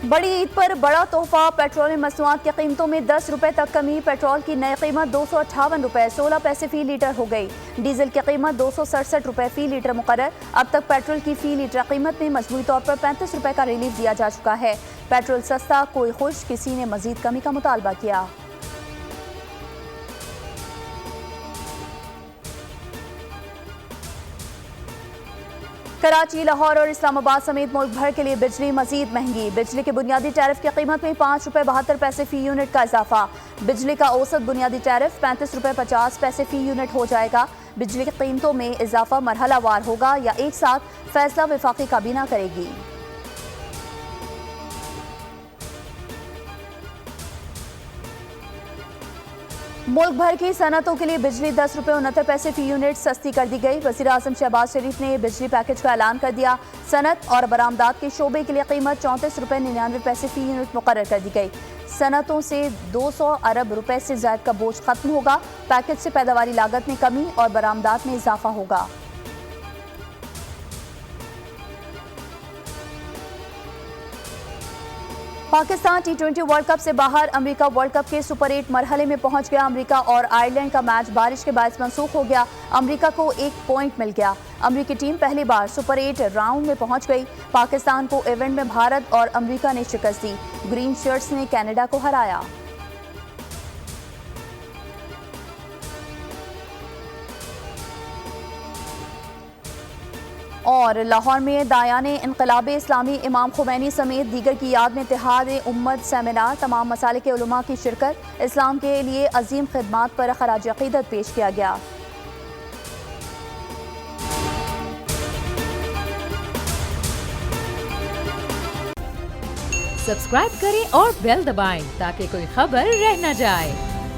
बड़ी ईद पर बड़ा तोहफा, पेट्रोलियम मसनूआत की कीमतों में 10 रुपए तक कमी। पेट्रोल की नई कीमत 258 रुपए 16 पैसे फी लीटर हो गई। डीजल की कीमत 267 रुपए फी लीटर मुकर्रर। अब तक पेट्रोल की फी लीटर कीमत में मजमूई तौर पर 35 रुपए का रिलीफ दिया जा चुका है। पेट्रोल सस्ता, कोई खुश, किसी ने मजीद कमी का मुतालबा किया। कराची, लाहौर और इस्लामाबाद समेत मुल्क भर के लिए बिजली मजीद महंगी। बिजली के बुनियादी टैरिफ की कीमत में 5 रुपए 72 पैसे फी यूनिट का इजाफा। बिजली का औसत बुनियादी टैरिफ 35 रुपए 50 पैसे फी यूनिट हो जाएगा। बिजली की कीमतों में इजाफा मरहलावार होगा या एक साथ, फैसला वफाकी काबीना करेगी। मुल्क भर की सनतों के लिए बिजली 10 रुपए 69 पैसे फी यूनिट सस्ती कर दी गई। वज़ीर आज़म शहबाज शरीफ ने बिजली पैकेज का ऐलान कर दिया। सनत और बरामदात के शोबे के लिए कीमत 34 रुपए 99 पैसे फी यूनिट मुकर्रर कर दी गई। सनतों से 200 अरब रुपए से ज्यादा का बोझ खत्म होगा। पैकेज से पैदावारी लागत में कमी और बरामदात में इजाफा होगा। पाकिस्तान T20 वर्ल्ड कप से बाहर। अमेरिका वर्ल्ड कप के सुपर 8 मरहले में पहुंच गया। अमेरिका और आयरलैंड का मैच बारिश के बायस मनसूख हो गया। अमेरिका को 1 पॉइंट मिल गया। अमेरिकी टीम पहली बार सुपर 8 राउंड में पहुंच गई। पाकिस्तान को इवेंट में भारत और अमेरिका ने शिकस्त दी। ग्रीन शर्ट्स ने कनाडा को हराया। और लाहौर में दायाने इनकलाब इस्लामी इमाम खुमैनी समेत दीगर की याद में इत्तेहाद उम्मत सेमिनार। तमाम मसाले के उलमा की शिरकत। इस्लाम के लिए अजीम खिदमात पर खराज अकीदत पेश किया गया। सब्सक्राइब करें और बेल दबाएं ताकि कोई खबर रह न जाए।